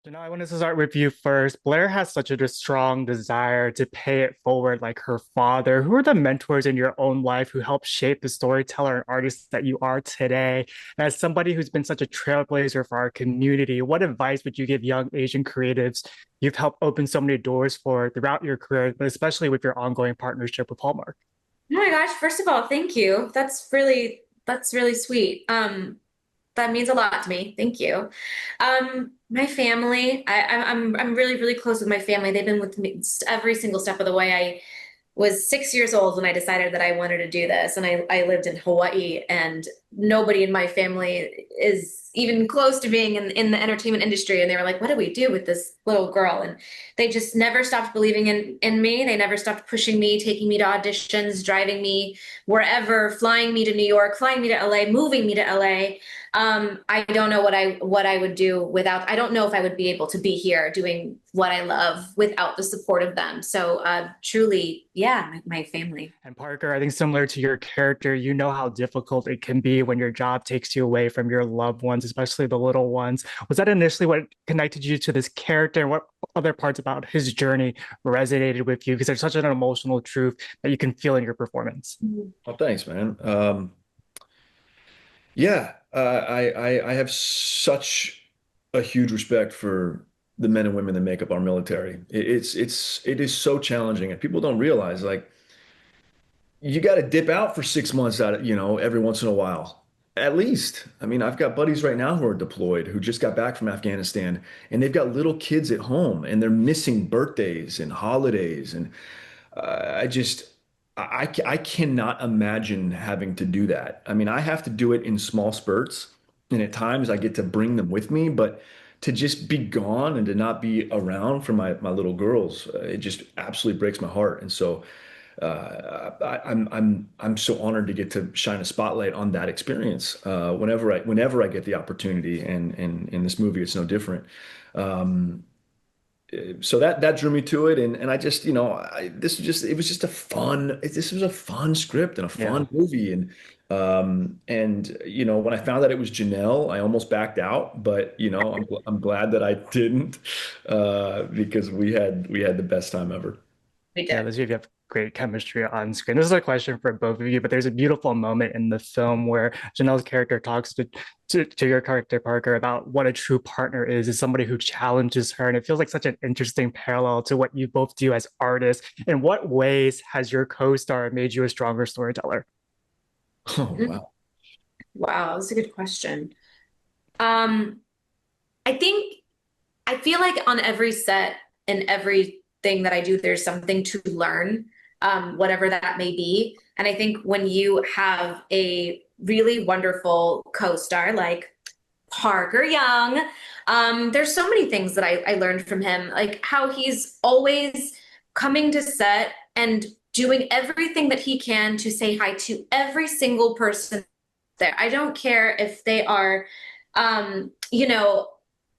Janelle, I wanted to start with you first. Blair has such a strong desire to pay it forward like her father. Who are the mentors in your own life who helped shape the storyteller and artist that you are today? And as somebody who's been such a trailblazer for our community, what advice would you give young Asian creatives you've helped open so many doors for throughout your career, but especially with your ongoing partnership with Hallmark? Oh my gosh, first of all, thank you. That's really sweet. That means a lot to me. Thank you. My family, I'm really close with my family. They've been with me every single step of the way. I was 6 years old when I decided that I wanted to do this. And I lived in Hawaii, and nobody in my family is even close to being in the entertainment industry. And they were like, what do we do with this little girl? And they just never stopped believing in me. They never stopped pushing me, taking me to auditions, driving me wherever, flying me to New York, flying me to LA, moving me to LA. I don't know what I would do without. I don't know if I would be able to be here doing what I love without the support of them. So truly, yeah, my family. And Parker, I think similar to your character, you know how difficult it can be when your job takes you away from your loved ones, especially the little ones. Was that initially what connected you to this character? And what other parts about his journey resonated with you? Because there's such an emotional truth that you can feel in your performance. Well, thanks, man. Yeah, I have such a huge respect for the men and women that make up our military. It is so challenging, and people don't realize like you got to dip out for 6 months out of, every once in a while. At least. I mean, I've got buddies right now who are deployed who just got back from Afghanistan, and they've got little kids at home, and they're missing birthdays and holidays, and I just I cannot imagine having to do that. I mean, I have to do it in small spurts, and at times I get to bring them with me, but to just be gone and to not be around for my little girls, it just absolutely breaks my heart. And so I'm so honored to get to shine a spotlight on that experience whenever I get the opportunity, and in this movie it's no different. Um, so that drew me to it, and I just this was just it was just a fun this was a fun script and a Yeah. fun movie, and when I found out it was Janelle, I almost backed out, but I'm glad that I didn't, because we had the best time ever. We Yeah, did. those of you have great chemistry on screen. This is a question for both of you, but there's a beautiful moment in the film where Janelle's character talks to your character, Parker, about what a true partner is somebody who challenges her. And it feels like such an interesting parallel to what you both do as artists. In what ways has your co-star made you a stronger storyteller? Oh, wow. Wow, that's a good question. Um, I think I feel like on every set and everything that I do, there's something to learn, whatever that may be. And I think when you have a really wonderful co-star like Parker Young, there's so many things that I learned from him, like how he's always coming to set and doing everything that he can to say hi to every single person there. I don't care if they are, you know,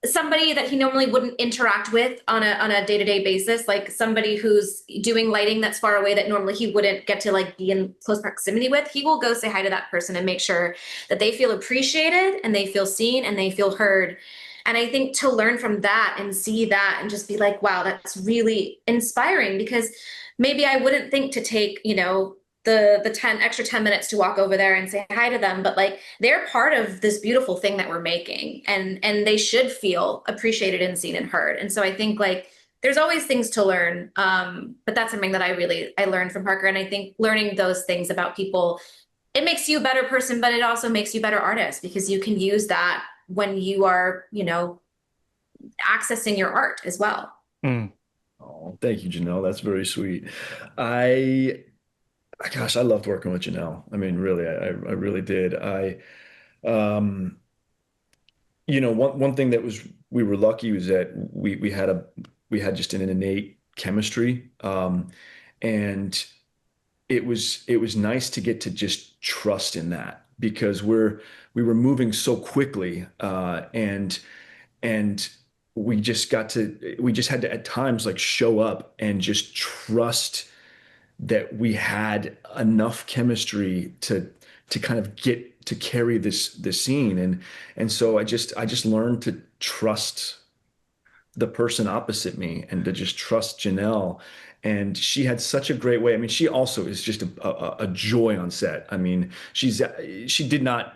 somebody that he normally wouldn't interact with on a day-to-day basis, like somebody who's doing lighting that's far away that normally he wouldn't get to like be in close proximity with. He will go say hi to that person and make sure that they feel appreciated and they feel seen and they feel heard. And I think to learn from that and see that and just be like, wow, that's really inspiring, because maybe I wouldn't think to take, the 10 minutes to walk over there and say hi to them, but like they're part of this beautiful thing that we're making, and they should feel appreciated and seen and heard. And so I think like there's always things to learn, but that's something that I learned from Parker. And I think learning those things about people, it makes you a better person, but it also makes you a better artist, because you can use that when you are, accessing your art as well. Mm. Oh, thank you, Janelle. That's very sweet. I Gosh, I loved working with Janelle. I mean, really, I really did. Um, one thing that we were lucky was that we had just an innate chemistry, and it was nice to get to just trust in that, because we were moving so quickly, and we just had to at times like show up and just trust that we had enough chemistry to kind of get to carry this scene, and so I just learned to trust the person opposite me and to just trust Janelle. And she had such a great way. I mean, she also is just a joy on set. I mean, she did not,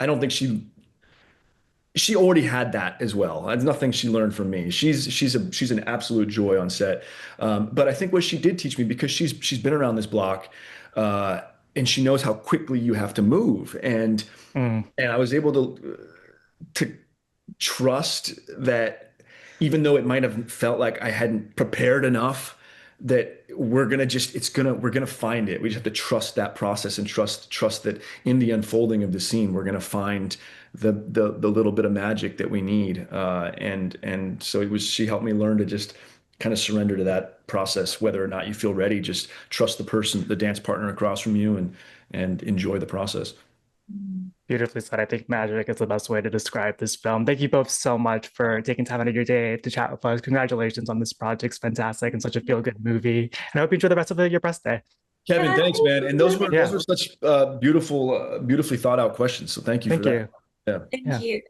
I don't think she already had that as well. That's nothing she learned from me. She's an absolute joy on set. But I think what she did teach me, because she's been around this block, and she knows how quickly you have to move. Mm. And I was able to trust that, even though it might have felt like I hadn't prepared enough, that we're gonna find it. We just have to trust that process and trust that in the unfolding of the scene, we're gonna find the little bit of magic that we need. And so she helped me learn to just kind of surrender to that process, whether or not you feel ready. Just trust the person, the dance partner across from you, and enjoy the process. Beautifully said. I think magic is the best way to describe this film. Thank you both so much for taking time out of your day to chat with us. Congratulations on this project. It's fantastic and such a feel-good movie. And I hope you enjoy the rest of your press day. Kevin, Yeah, thanks, man. And those Yeah, were such beautifully thought out questions. So thank you for thank that. you. Yeah. thank Yeah. you.